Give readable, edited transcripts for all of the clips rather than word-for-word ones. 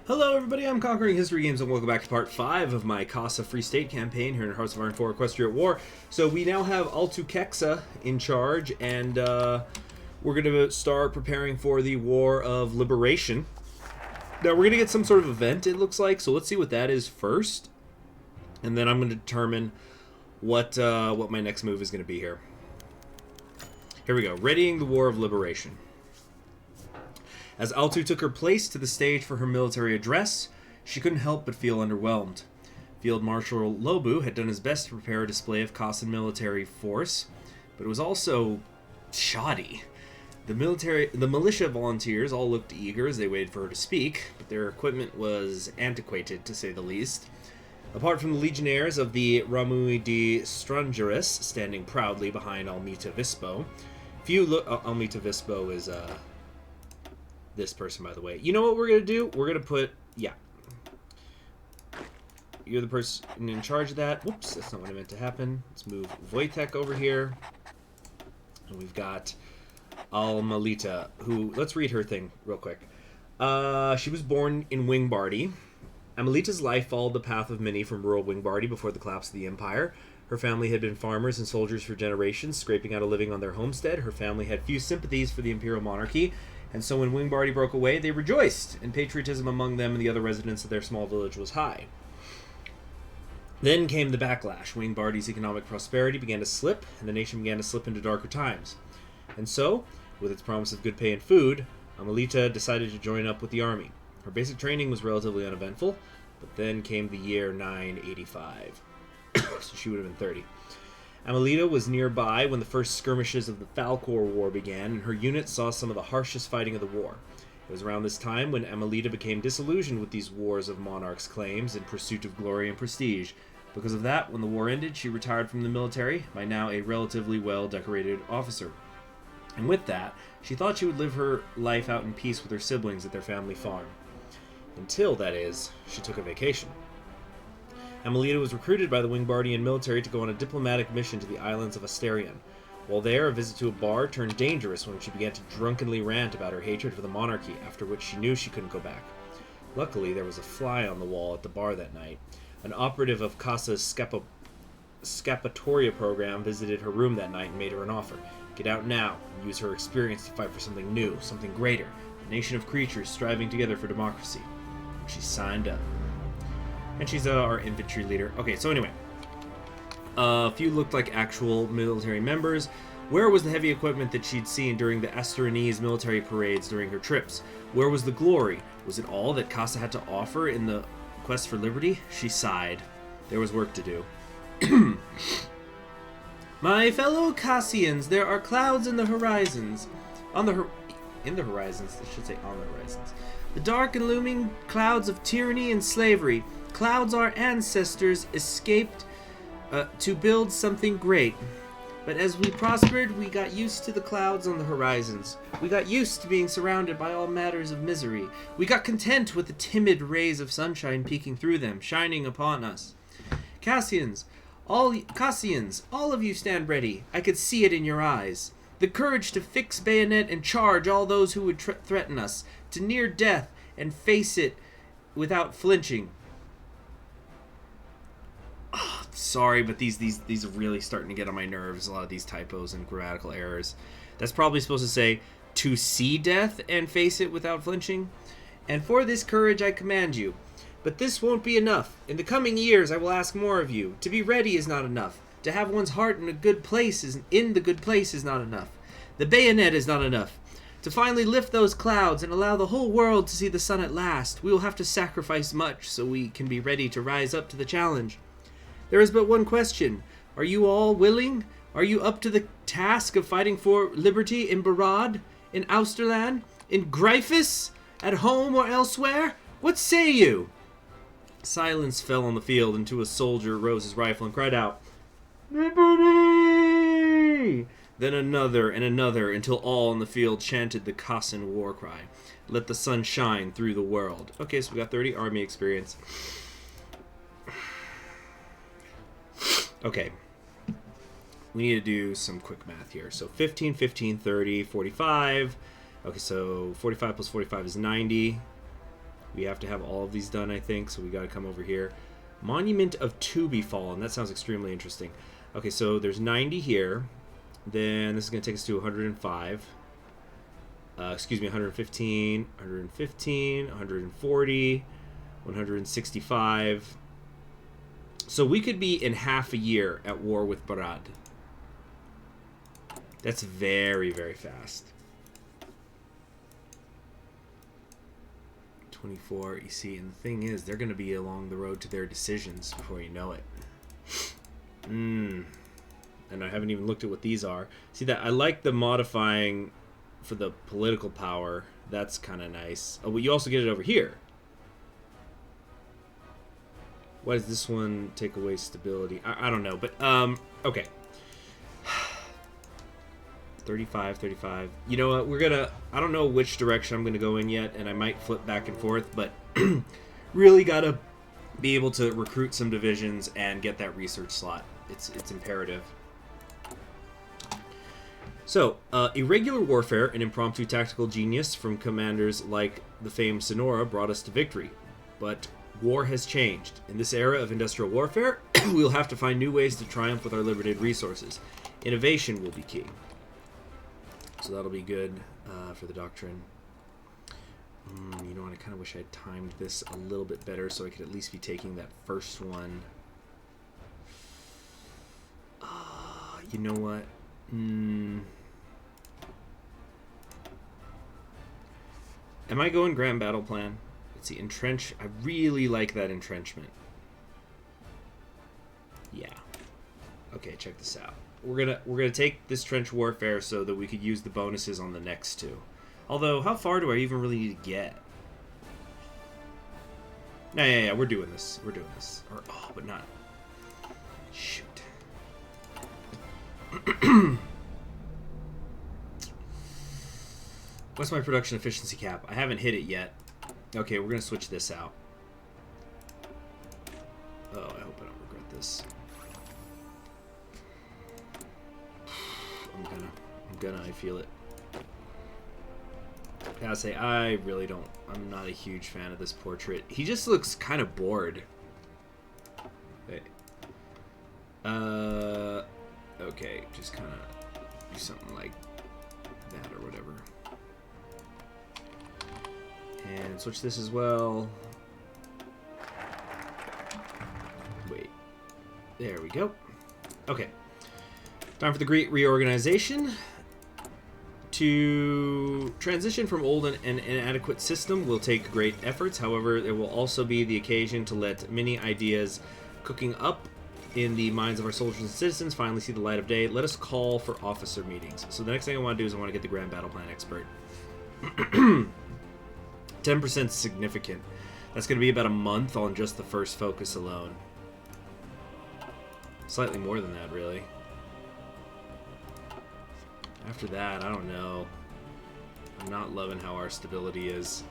Hello everybody, I'm Conquering History Games and welcome back to part 5 of my Kasa Free State campaign here in Hearts of Iron 4 Equestria at War. So we now have Kasa in charge and we're going to start preparing for the War of Liberation. Now we're going to get some sort of event, it looks like, so let's see what that is first. And then I'm going to determine what my next move is going to be here. Here we go, readying the War of Liberation. As Altu took her place to the stage for her military address, she couldn't help but feel underwhelmed. Field Marshal Lobu had done his best to prepare a display of Kasan military force, but it was also shoddy. The militia volunteers all looked eager as they waited for her to speak, but their equipment was antiquated, to say the least. Apart from the legionnaires of the Ramui de Strangeris standing proudly behind Almita Vispo, Almita Vispo is this person, by the way. You know what we're going to do? We're going to put... Yeah. You're the person in charge of that. Whoops, that's not what I meant to happen. Let's move Wojtek over here. And we've got Almalita, who... Let's read her thing real quick. She was born in Wingbardi. Amalita's life followed the path of many from rural Wingbardi before the collapse of the Empire. Her family had been farmers and soldiers for generations, scraping out a living on their homestead. Her family had few sympathies for the Imperial Monarchy, and so when Wingbardi broke away, they rejoiced, and patriotism among them and the other residents of their small village was high. Then came the backlash. Wingbardi's economic prosperity began to slip, and the nation began to slip into darker times. And so, with its promise of good pay and food, Amalita decided to join up with the army. Her basic training was relatively uneventful, but then came the year 985. So she would have been 30. Amalita was nearby when the first skirmishes of the Falcor War began, and her unit saw some of the harshest fighting of the war. It was around this time when Amalita became disillusioned with these wars of monarchs' claims in pursuit of glory and prestige. Because of that, when the war ended, she retired from the military, by now a relatively well-decorated officer. And with that, she thought she would live her life out in peace with her siblings at their family farm. Until, that is, she took a vacation. Amalita was recruited by the Wingbardian military to go on a diplomatic mission to the islands of Asterion. While there, a visit to a bar turned dangerous when she began to drunkenly rant about her hatred for the monarchy, after which she knew she couldn't go back. Luckily, there was a fly on the wall at the bar that night. An operative of Casa's Scapatoria program visited her room that night and made her an offer. Get out now and use her experience to fight for something new, something greater, a nation of creatures striving together for democracy. And she signed up. And she's our infantry leader. Okay, so anyway. A few looked like actual military members. Where was the heavy equipment that she'd seen during the Asteronese military parades during her trips? Where was the glory? Was it all that Kasa had to offer in the quest for liberty? She sighed. There was work to do. My fellow Cassians, there are clouds in the horizons. In the horizons, I should say on the horizons. The dark and looming clouds of tyranny and slavery. Clouds our ancestors escaped to build something great. But as we prospered, we got used to the clouds on the horizons. We got used to being surrounded by all matters of misery. We got content with the timid rays of sunshine peeking through them, shining upon us. Cassians, all of you stand ready. I could see it in your eyes. The courage to fix bayonet and charge all those who would threaten us, to near death and face it without flinching. Sorry, but these are really starting to get on my nerves, a lot of these typos and grammatical errors. That's probably supposed to say, to see death and face it without flinching. And for this courage I command you. But this won't be enough. In the coming years I will ask more of you. To be ready is not enough. To have one's heart in the good place is not enough. The bayonet is not enough. To finally lift those clouds and allow the whole world to see the sun at last, we will have to sacrifice much so we can be ready to rise up to the challenge. There is but one question. Are you all willing? Are you up to the task of fighting for liberty in Barad, in Austerland, in Gryphus, at home or elsewhere? What say you? Silence fell on the field, and to a soldier rose his rifle and cried out, Liberty! Then another and another, until all in the field chanted the Kasan war cry. Let the sun shine through the world. Okay, so we got 30 army experience. Okay. We need to do some quick math here. So 15, 15, 30, 45. Okay, so 45 plus 45 is 90. We have to have all of these done, I think, so we got to come over here. Monument of To Be Fallen. That sounds extremely interesting. Okay, so there's 90 here. Then this is going to take us to 105. Excuse me, 115, 115, 140, 165. So we could be in half a year at war with Barad. That's very, very fast. 24, you see, and the thing is, they're going to be along the road to their decisions before you know it. And I haven't even looked at what these are. See that? I like the modifying for the political power. That's kind of nice. Oh, but you also get it over here. Why does this one take away stability? I don't know, but okay. 35, 35. You know what? We're gonna. I don't know which direction I'm gonna go in yet, and I might flip back and forth, but really gotta be able to recruit some divisions and get that research slot. It's imperative. So, irregular warfare and impromptu tactical genius from commanders like the famed Sonora brought us to victory. But war has changed. In this era of industrial warfare, we'll have to find new ways to triumph with our limited resources. Innovation will be key. So that'll be good for the doctrine. You know what? I kind of wish I had timed this a little bit better so I could at least be taking that first one. You know what? Am I going Grand Battle Plan? Let's see, entrench. I really like that entrenchment. Yeah. Okay, check this out. We're gonna take this trench warfare so that we could use the bonuses on the next two. Although, how far do I even really need to get? Yeah, we're doing this. We're doing this. Or, oh, but not. Shoot. What's my production efficiency cap? I haven't hit it yet. Okay, we're gonna switch this out. Oh, I hope I don't regret this. I'm gonna, I feel it. I gotta say, I really don't, I'm not a huge fan of this portrait. He just looks kind of bored. Okay. Okay, just kind of do something like that or whatever. And switch this as well. Wait. There we go. Okay. Time for the great reorganization. To transition from old and inadequate system will take great efforts. However, there will also be the occasion to let many ideas cooking up in the minds of our soldiers and citizens finally see the light of day. Let us call for officer meetings. So the next thing I want to do is I want to get the Grand Battle Plan expert. 10% significant. That's going to be about a month on just the first focus alone. Slightly more than that, really. After that, I don't know. I'm not loving how our stability is.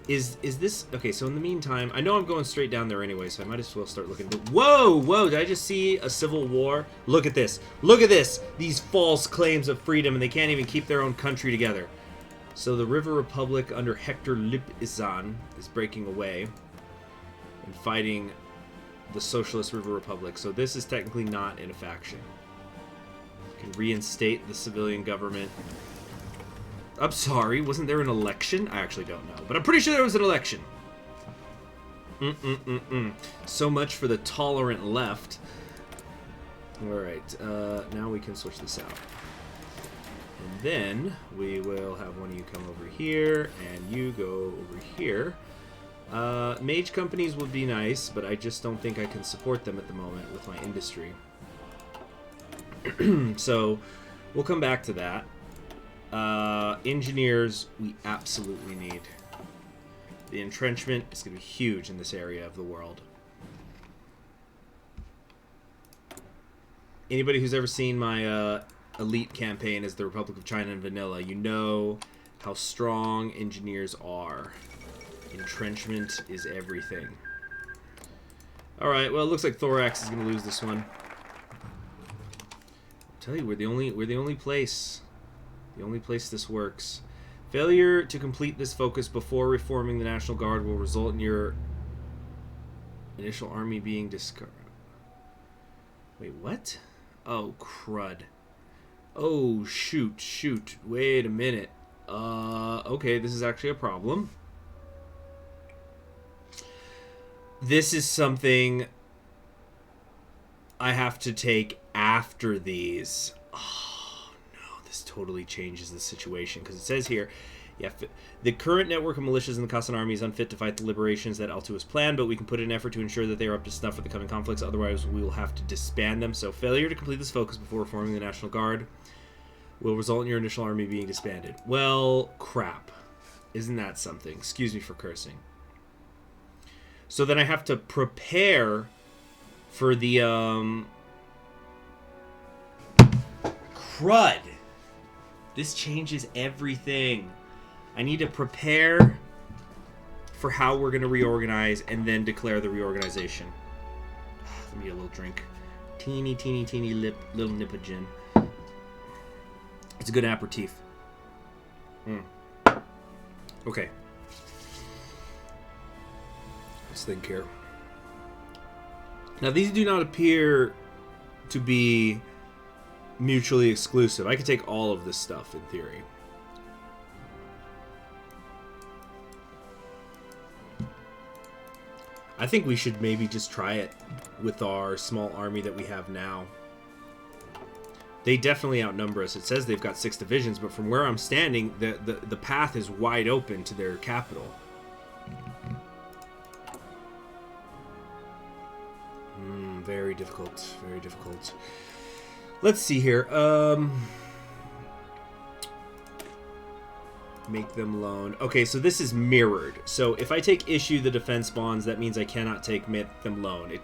Is this... Okay, so in the meantime, I know I'm going straight down there anyway, so I might as well start looking... Whoa! Whoa! Did I just see a civil war? Look at this. Look at this! These false claims of freedom, and they can't even keep their own country together. So the River Republic under Hector Lipizan is breaking away and fighting the Socialist River Republic. So this is technically not in a faction. Can reinstate the civilian government. I'm sorry, wasn't there an election? I actually don't know, but I'm pretty sure there was an election. So much for the tolerant left. Alright, now we can switch this out. And then we will have one of you come over here, and you go over here. Mage companies would be nice, but I just don't think I can support them at the moment with my industry. So, we'll come back to that. Engineers, we absolutely need. The entrenchment is going to be huge in this area of the world. Anybody who's ever seen my elite campaign as the Republic of China and Vanilla, you know how strong engineers are. Entrenchment is everything. Alright, well, it looks like Thorax is going to lose this one. I'll tell you, we're the only place. The only place this works. Failure to complete this focus before reforming the National Guard will result in your initial army being discarded. Wait, what? Oh, crud. Oh, shoot. Wait a minute. Okay, this is actually a problem. This is something I have to take after these. Oh, no, this totally changes the situation, because it says here, yeah, the current network of militias in the Kasan army is unfit to fight the liberations that Altu has planned, but we can put in effort to ensure that they are up to snuff for the coming conflicts, otherwise we will have to disband them. So failure to complete this focus before reforming the National Guard will result in your initial army being disbanded. Well, crap. Isn't that something? Excuse me for cursing. So then I have to prepare for the, crud. This changes everything. I need to prepare for how we're going to reorganize and then declare the reorganization. Let me get a little drink. Teeny little nip of gin. It's a good aperitif. Okay. Let's think here. Now, these do not appear to be mutually exclusive. I could take all of this stuff in theory. I think we should maybe just try it with our small army that we have now. They definitely outnumber us. It says they've got 6 divisions, but from where I'm standing, the path is wide open to their capital. Very difficult. Very difficult. Let's see here. Make them loan. Okay, so this is mirrored. So if I take issue the defense bonds, that means I cannot take make them loan.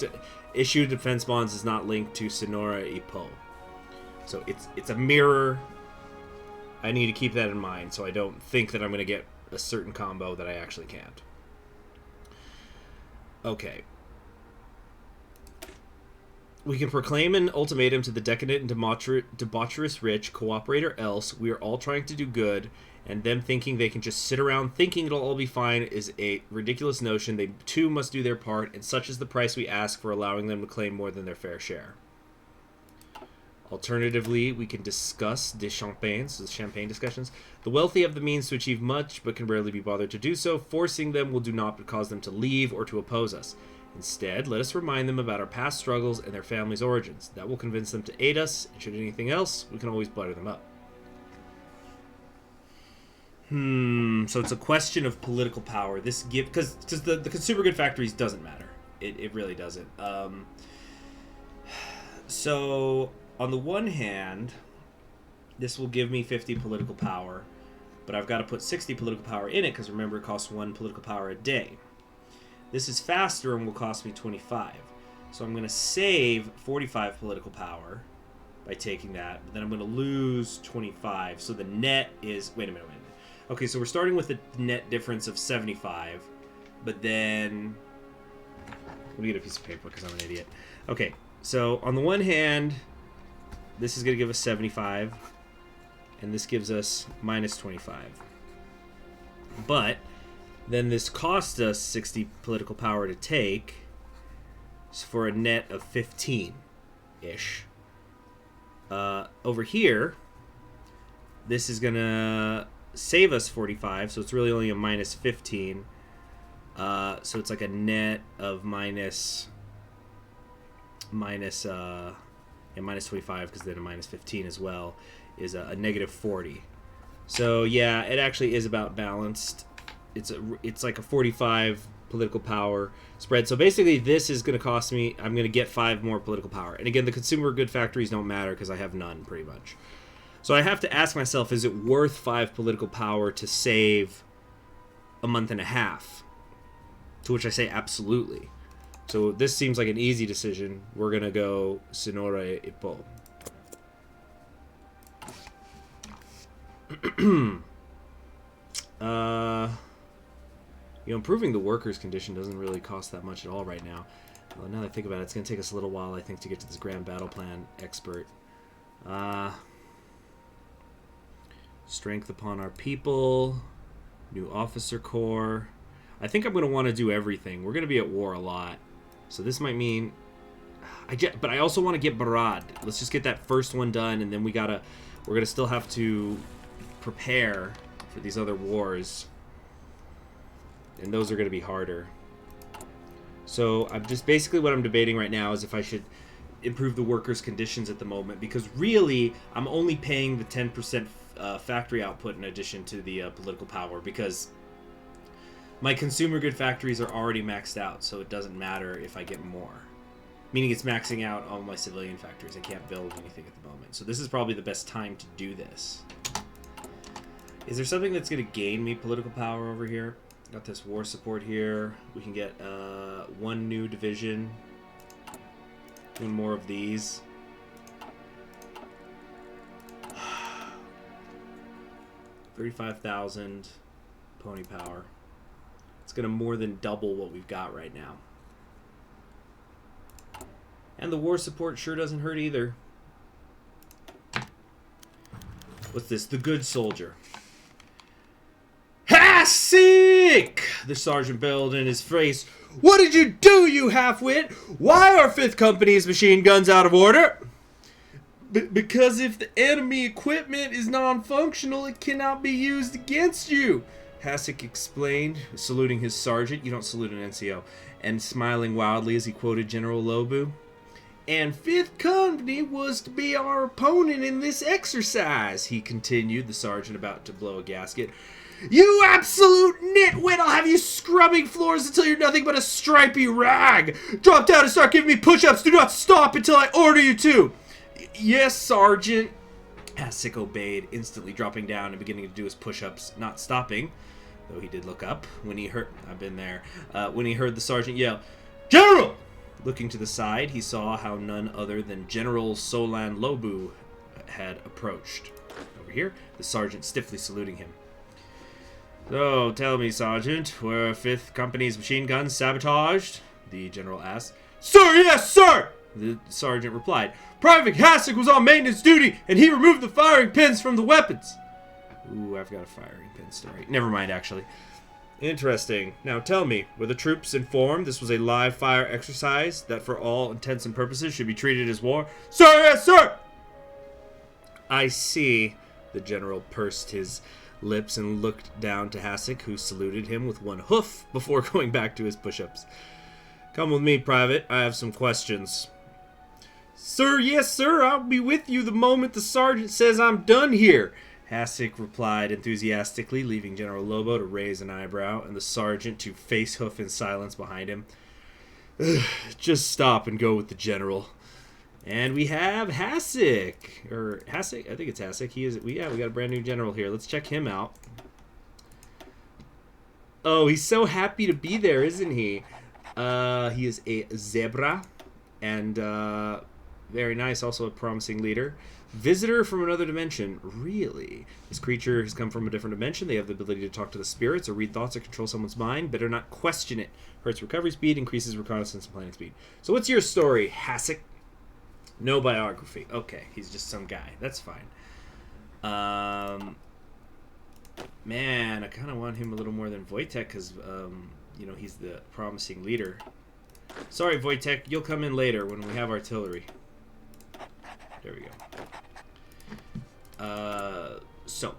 Issue defense bonds is not linked to Sonora y Po. So it's a mirror. I need to keep that in mind so I don't think that I'm going to get a certain combo that I actually can't. Okay. We can proclaim an ultimatum to the decadent and debaucherous rich, cooperate or else. We are all trying to do good, and them thinking they can just sit around thinking it'll all be fine is a ridiculous notion. They too must do their part, and such is the price we ask for allowing them to claim more than their fair share. Alternatively, we can discuss the champagne discussions. The wealthy have the means to achieve much, but can rarely be bothered to do so. Forcing them will do not cause them to leave or to oppose us. Instead, let us remind them about our past struggles and their family's origins. That will convince them to aid us, and should anything else, we can always butter them up. So it's a question of political power. This because the consumer good factories doesn't matter. It really doesn't. So on the one hand, this will give me 50 political power, but I've got to put 60 political power in it because remember it costs 1 political power a day. This is faster and will cost me 25. So I'm going to save 45 political power by taking that, but then I'm going to lose 25. So the net is... Wait a minute. Okay, so we're starting with a net difference of 75, but then... Let me get a piece of paper because I'm an idiot. Okay, so on the one hand, this is going to give us 75, and this gives us minus 25. But... then this cost us 60 political power to take for a net of 15-ish. Over here, this is going to save us 45, so it's really only a minus 15. So it's like a net of minus 25, because then a minus 15 as well is a negative 40. So yeah, it actually is about balanced. It's like a 45 political power spread. So basically this is going to cost me, I'm going to get 5 more political power. And again, the consumer good factories don't matter because I have none pretty much. So I have to ask myself, is it worth 5 political power to save a month and a half? To which I say absolutely. So this seems like an easy decision. We're going to go Sonora y Po. Improving the workers' condition doesn't really cost that much at all right now. Well, now that I think about it, it's going to take us a little while, I think, to get to this grand battle plan expert. Strength upon our people. New officer corps. I think I'm going to want to do everything. We're going to be at war a lot. So this might mean... But I also want to get Barad. Let's just get that first one done, and then we're going to still have to prepare for these other wars. And those are going to be harder. So I'm just basically what I'm debating right now is if I should improve the workers' conditions at the moment, because really I'm only paying the 10% factory output in addition to the political power, because my consumer good factories are already maxed out, so it doesn't matter if I get more. Meaning it's maxing out all my civilian factories. I can't build anything at the moment. So this is probably the best time to do this. Is there something that's going to gain me political power over here? Got this war support here. We can get one new division. One more of these. $35,000 pony power. It's going to more than double what we've got right now. And the war support sure doesn't hurt either. What's this? The good soldier. Hasek! The sergeant bellowed in his face. What did you do, you half-wit? Why are 5th Company's machine guns out of order? Because if the enemy equipment is non-functional, it cannot be used against you. Hasek explained, saluting his sergeant. You don't salute an NCO. And smiling wildly as he quoted General Lobu. And 5th Company was to be our opponent in this exercise, he continued, the sergeant about to blow a gasket. You absolute nitwit! I'll have you scrubbing floors until you're nothing but a stripy rag! Drop down and start giving me push-ups! Do not stop until I order you to! Yes, Sergeant. Hasek obeyed, instantly dropping down and beginning to do his push-ups, not stopping, though he did look up when he heard... I've been there. When he heard the sergeant yell, General! Looking to the side, he saw how none other than General Solan Lobu had approached. Over here, the sergeant stiffly saluting him. So, tell me, Sergeant, were 5th Company's machine guns sabotaged? The general asked. Sir, yes, sir! The sergeant replied. Private Hasek was on maintenance duty, and he removed the firing pins from the weapons. Ooh, I've got a firing pin story. Never mind, actually. Interesting. Now tell me, were the troops informed this was a live fire exercise that for all intents and purposes should be treated as war? Sir, yes, sir! I see. The general pursed his lips and looked down to Hasek, who saluted him with one hoof before going back to his push-ups. Come with me, Private. I have some questions. Sir, yes, sir. I'll be with you the moment the sergeant says I'm done here. Hasek replied enthusiastically, leaving General Lobo to raise an eyebrow and the sergeant to face hoof in silence behind him. Just stop and go with the general. And we have Hasek. Or Hasek? I think it's Hasek. We got a brand new general here. Let's check him out. Oh, he's so happy to be there, isn't he? He is a zebra. And very nice. Also a promising leader. Visitor from another dimension. Really? This creature has come from a different dimension. They have the ability to talk to the spirits or read thoughts or control someone's mind. Better not question it. Hurts recovery speed, increases reconnaissance and planning speed. So what's your story, Hasek? No biography. Okay, he's just some guy. That's fine. Man, I kind of want him a little more than Wojtek because, you know, he's the promising leader. Sorry, Wojtek. You'll come in later when we have artillery. There we go. So,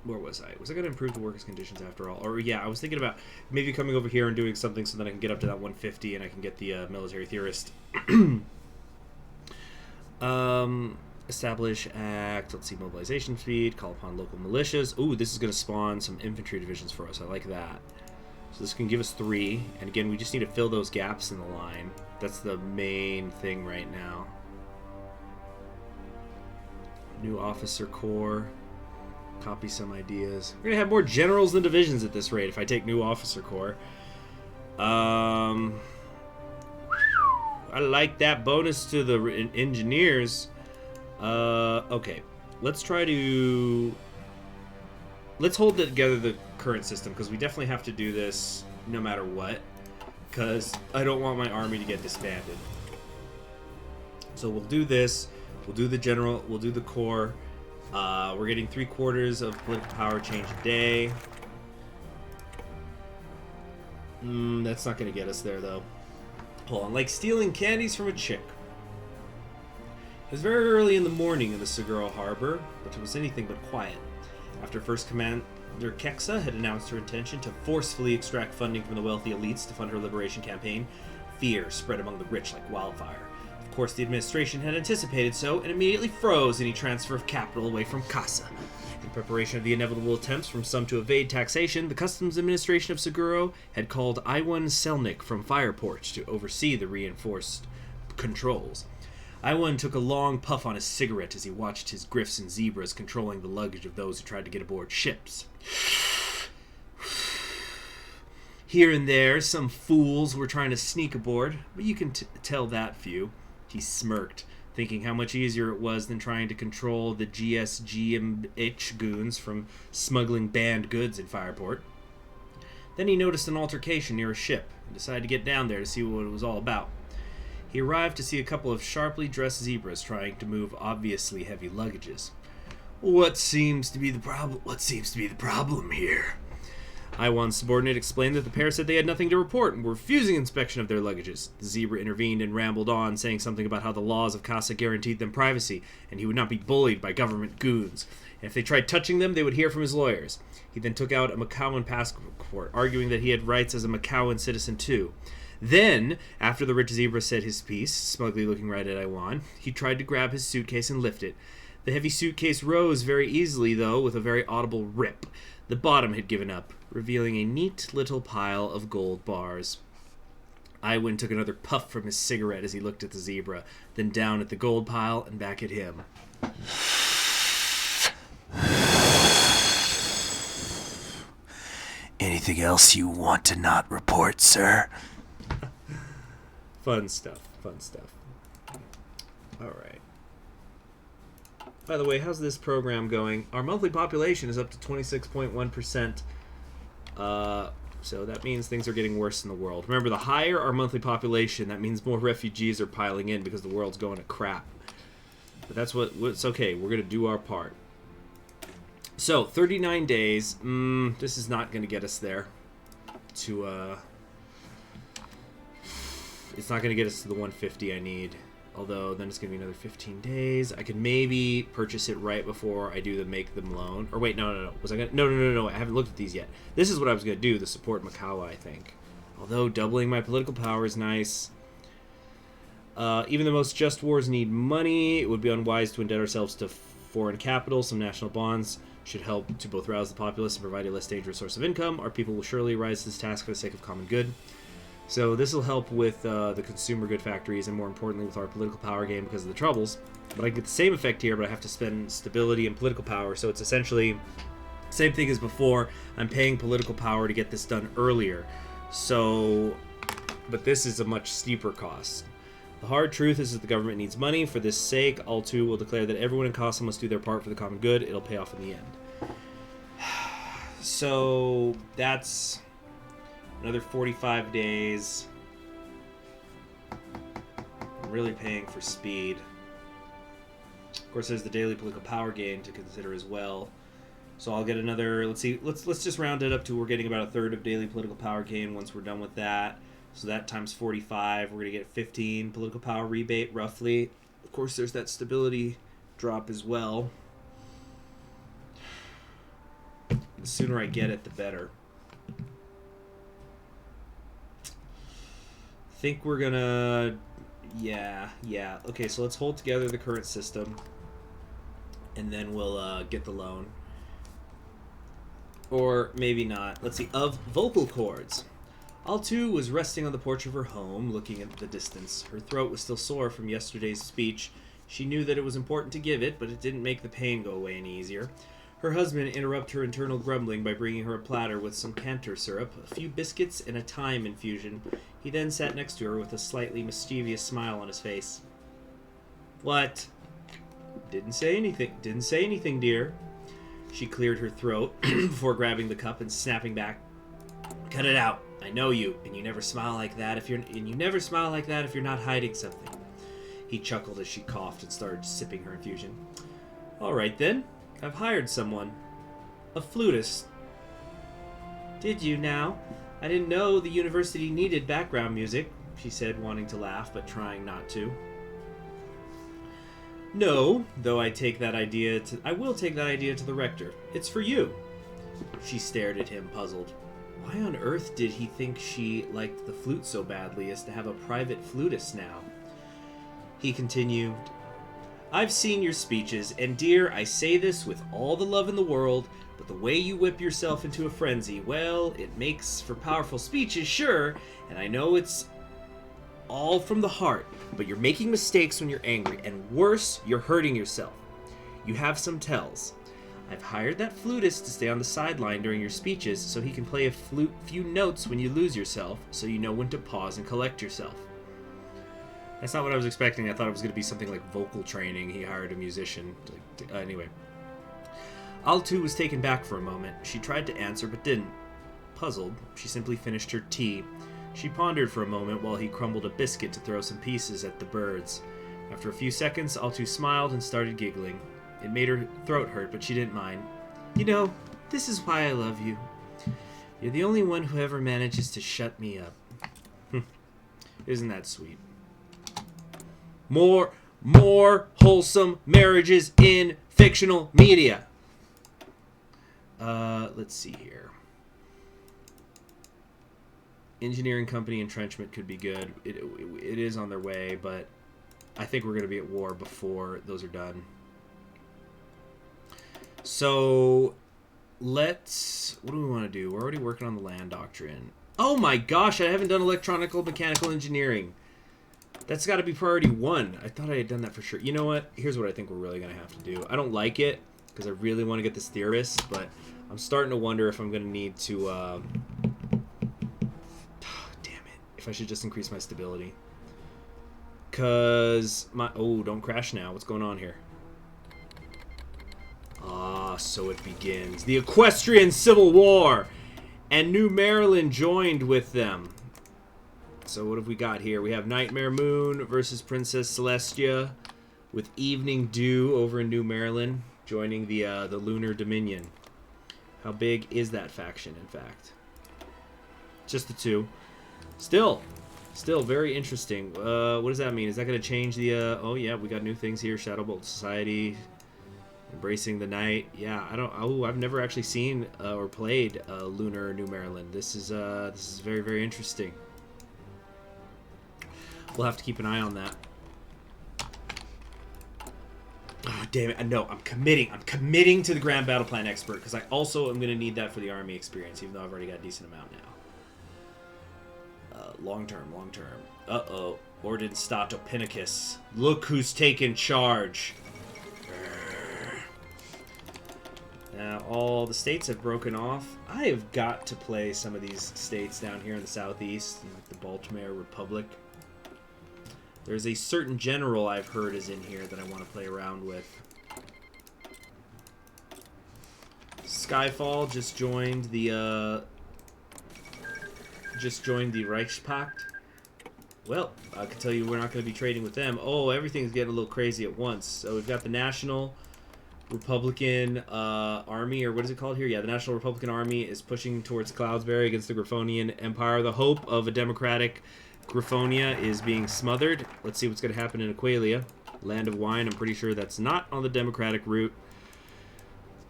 where was I? Was I going to improve the workers' conditions after all? Or, yeah, I was thinking about maybe coming over here and doing something so that I can get up to that 150 and I can get the military theorist. Establish act. Let's see, mobilization speed. Call upon local militias. Ooh, this is going to spawn some infantry divisions for us. I like that. So this can give us 3. And again, we just need to fill those gaps in the line. That's the main thing right now. New officer corps. Copy some ideas. We're going to have more generals than divisions at this rate if I take new officer corps. I like that bonus to the engineers. Okay. Let's try to... Let's hold together the current system, because we definitely have to do this no matter what. Because I don't want my army to get disbanded. So we'll do this. We'll do the general. We'll do the corps. We're getting 3/4 of political power change a day. That's not going to get us there, though. Hold on. Like stealing candies from a chick. It was very early in the morning in the Seguro Harbor, but it was anything but quiet. After First Commander Keksa had announced her intention to forcefully extract funding from the wealthy elites to fund her liberation campaign, fear spread among the rich like wildfire. Of course, the administration had anticipated so and immediately froze any transfer of capital away from Kasa. In preparation of the inevitable attempts from some to evade taxation, the Customs Administration of Seguro had called Iwan Selnik from Fireport to oversee the reinforced controls. Iwan took a long puff on his cigarette as he watched his griffs and zebras controlling the luggage of those who tried to get aboard ships. Here and there, some fools were trying to sneak aboard, but you can tell that few. He smirked, thinking how much easier it was than trying to control the GSGMH goons from smuggling banned goods in Fireport. Then he noticed an altercation near a ship and decided to get down there to see what it was all about. He arrived to see a couple of sharply dressed zebras trying to move obviously heavy luggages. What seems to be the problem here? Iwan's subordinate explained that the pair said they had nothing to report and were refusing inspection of their luggages. The zebra intervened and rambled on, saying something about how the laws of Kasa guaranteed them privacy, and he would not be bullied by government goons. And if they tried touching them, they would hear from his lawyers. He then took out a Macauan passport, arguing that he had rights as a Macauan citizen too. Then, after the rich zebra said his piece, smugly looking right at Iwan, he tried to grab his suitcase and lift it. The heavy suitcase rose very easily, though, with a very audible rip. The bottom had given up, revealing a neat little pile of gold bars. Iwan took another puff from his cigarette as he looked at the zebra, then down at the gold pile and back at him. Anything else you want to not report, sir? Fun stuff. Alright. By the way, how's this program going? Our monthly population is up to 26.1%. So that means things are getting worse in the world. Remember, the higher our monthly population, that means more refugees are piling in because the world's going to crap. But that's what's okay. We're going to do our part. So, 39 days. This is not going to get us there. It's not going to get us to the 150 I need. Although, then it's going to be another 15 days. I could maybe purchase it right before I do the make them loan. Or wait, no. Was I going to... No. I haven't looked at these yet. This is what I was going to do, the support Macau, I think. Although, doubling my political power is nice. Even the most just wars need money. It would be unwise to indebt ourselves to foreign capital. Some national bonds should help to both rouse the populace and provide a less dangerous source of income. Our people will surely rise to this task for the sake of common good. So this will help with the consumer good factories and more importantly with our political power game because of the troubles. But I get the same effect here, but I have to spend stability and political power. So it's essentially the same thing as before. I'm paying political power to get this done earlier. So, but this is a much steeper cost. The hard truth is that the government needs money. For this sake, all two will declare that everyone in Kasa must do their part for the common good. It'll pay off in the end. So that's another 45 days. I'm really paying for speed. Of course, there's the daily political power gain to consider as well. So I'll get another, let's just round it up to we're getting about a third of daily political power gain once we're done with that. So that times 45, we're going to get 15 political power rebate, roughly. Of course, there's that stability drop as well. The sooner I get it, the better. I think we're going to... Yeah. Okay, so let's hold together the current system. And then we'll get the loan. Or maybe not. Let's see. Of vocal cords. Altu was resting on the porch of her home, looking at the distance. Her throat was still sore from yesterday's speech. She knew that it was important to give it, but it didn't make the pain go away any easier. Her husband interrupted her internal grumbling by bringing her a platter with some cantor syrup, a few biscuits, and a thyme infusion. He then sat next to her with a slightly mischievous smile on his face. What? Didn't say anything, dear. She cleared her throat before grabbing the cup and snapping back. Cut it out. I know you, and you never smile like that if you're not hiding something. He chuckled as she coughed and started sipping her infusion. All right then. I've hired someone. A flutist. Did you now? I didn't know the university needed background music, she said, wanting to laugh, but trying not to. No, though I will take that idea to the rector. It's for you. She stared at him, puzzled. Why on earth did he think she liked the flute so badly as to have a private flutist now? He continued, I've seen your speeches, and dear, I say this with all the love in the world, but the way you whip yourself into a frenzy, well, it makes for powerful speeches, sure, and I know it's all from the heart, but you're making mistakes when you're angry, and worse, you're hurting yourself. You have some tells. I've hired that flutist to stay on the sideline during your speeches so he can play a few notes when you lose yourself, so you know when to pause and collect yourself. That's not what I was expecting. I thought it was going to be something like vocal training. He hired a musician. Anyway. Altu was taken back for a moment. She tried to answer, but didn't. Puzzled, she simply finished her tea. She pondered for a moment while he crumbled a biscuit to throw some pieces at the birds. After a few seconds, Altu smiled and started giggling. It made her throat hurt, but she didn't mind. You know, this is why I love you. You're the only one who ever manages to shut me up. Isn't that sweet? More wholesome marriages in fictional media. Let's see here. Engineering company entrenchment could be good. It is on their way, but I think we're going to be at war before those are done. So what do we want to do? We're already working on the land doctrine. Oh my gosh, I haven't done electronical mechanical engineering. That's got to be priority 1. I thought I had done that for sure. You know what? Here's what I think we're really going to have to do. I don't like it because I really want to get this theorist, but I'm starting to wonder if I'm going to need to... damn it. If I should just increase my stability. Because my... Oh, don't crash now. What's going on here? Ah, so it begins. The Equestrian Civil War! And New Maryland joined with them. So what have we got here? We have Nightmare Moon versus Princess Celestia with Evening Dew over in New Maryland joining the Lunar Dominion. How big is that faction, in fact? Just the two. Still very interesting. What does that mean? Is that going to change the... oh, yeah, we got new things here. Shadowbolt Society. Embracing the Night. Yeah, I've never actually seen or played Lunar New Maryland. This is very, very interesting. We'll have to keep an eye on that. Oh, damn it. No, I'm committing. I'm committing to the Grand Battle Plan Expert because I also am going to need that for the Army experience, even though I've already got a decent amount now. Long term. Uh-oh. Orden Stato Pinicus. Look who's taken charge. Now, all the states have broken off. I have got to play some of these states down here in the southeast, like the Baltimore Republic. There's a certain general I've heard is in here that I want to play around with. Skyfall just joined the Reichspakt. Well, I can tell you we're not going to be trading with them. Oh, everything's getting a little crazy at once. So we've got the National Republican Army, or what is it called here? Yeah, the National Republican Army is pushing towards Cloudsbury against the Griffonian Empire. The hope of a democratic Griffonia is being smothered. Let's see what's going to happen in Aqualia. Land of Wine, I'm pretty sure that's not on the democratic route.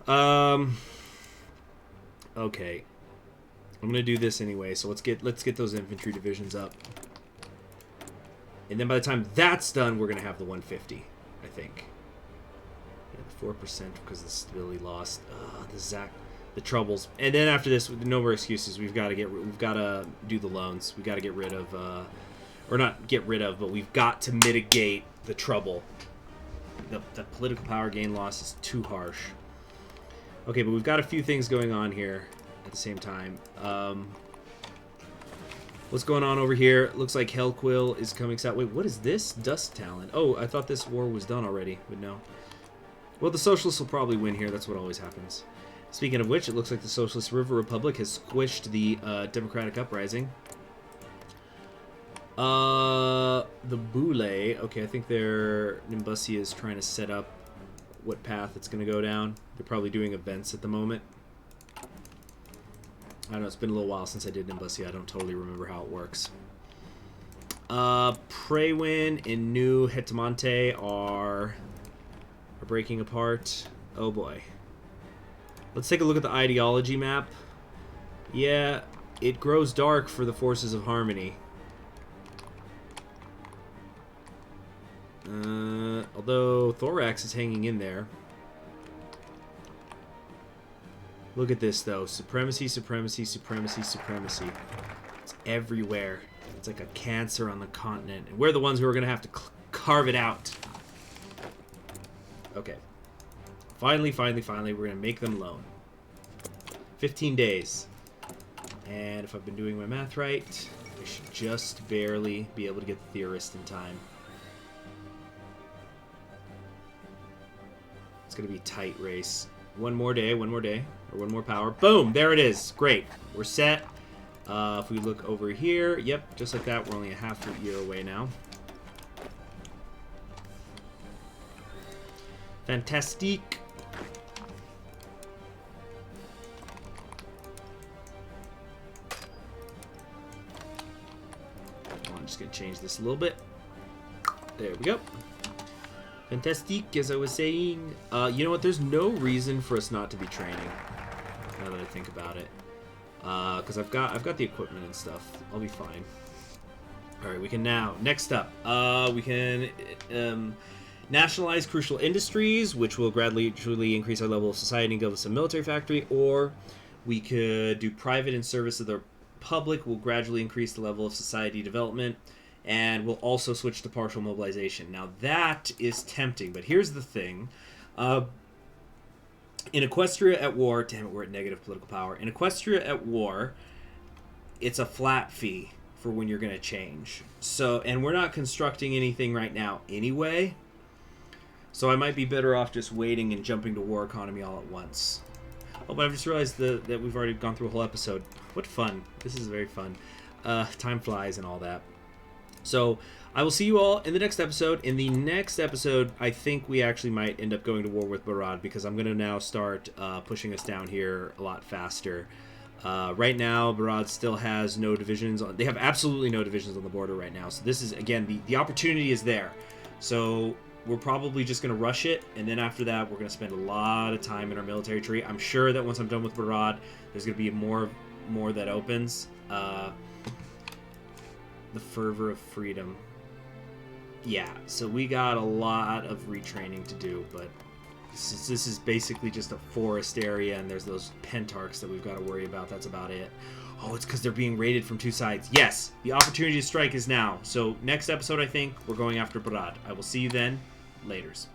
Okay. I'm going to do this anyway, so let's get those infantry divisions up. And then by the time that's done, we're going to have the 150, I think. Yeah, the 4% because of the stability lost. The troubles. And then after this, no more excuses. We've got to do the loans. We've got to get rid of, or not get rid of, but we've got to mitigate the trouble. The political power gain loss is too harsh. Okay, but we've got a few things going on here at the same time. What's going on over here? Looks like Hellquill is coming south. Wait, what is this? Dusk Talon. Oh, I thought this war was done already, but no. Well, the Socialists will probably win here. That's what always happens. Speaking of which, it looks like the Socialist River Republic has squished the Democratic Uprising. The Boule. Okay, I think Nimbusia is trying to set up what path it's going to go down. They're probably doing events at the moment. I don't know, it's been a little while since I did Nimbussia. I don't totally remember how it works. Preywin and New Hetamonte are breaking apart. Oh boy. Let's take a look at the ideology map. Yeah, it grows dark for the forces of harmony. Although Thorax is hanging in there. Look at this, though. Supremacy, supremacy, supremacy, supremacy. It's everywhere. It's like a cancer on the continent. And we're the ones who are going to have to carve it out. Okay. Finally, we're going to make them alone. 15 days. And if I've been doing my math right, I should just barely be able to get the Theorist in time. It's going to be a tight race. One more day, or one more power. Boom! There it is. Great. We're set. If we look over here, yep, just like that. We're only a half a year away now. Fantastique. I'm just going to change this a little bit. There we go. Fantastique, as I was saying. You know what? There's no reason for us not to be training. Now that I think about it, because I've got the equipment and stuff. I'll be fine. All right, we can now. Next up, we can nationalize crucial industries, which will gradually increase our level of society and give us a military factory. Or we could do private in service of the public. Will gradually increase the level of society development. And we'll also switch to partial mobilization. Now that is tempting, but here's the thing. In Equestria at war, damn it, we're at negative political power. In Equestria at war, it's a flat fee for when you're going to change. So, and we're not constructing anything right now anyway. So I might be better off just waiting and jumping to war economy all at once. Oh, but I've just realized that we've already gone through a whole episode. What fun. This is very fun. Time flies and all that. So I will see you all in the next episode. In the next episode, I think we actually might end up going to war with Barad, because I'm going to now start pushing us down here a lot faster. Right now, Barad still has no divisions. They have absolutely no divisions on the border right now. So this is, again, the opportunity is there. So we're probably just going to rush it. And then after that, we're going to spend a lot of time in our military tree. I'm sure that once I'm done with Barad, there's going to be more that opens. The fervor of freedom. Yeah, so we got a lot of retraining to do, but this is basically just a forest area, and there's those pentarchs that we've got to worry about. That's about it. Oh, it's because they're being raided from two sides. Yes, the opportunity to strike is now. So next episode, I think, we're going after Barad. I will see you then. Laters.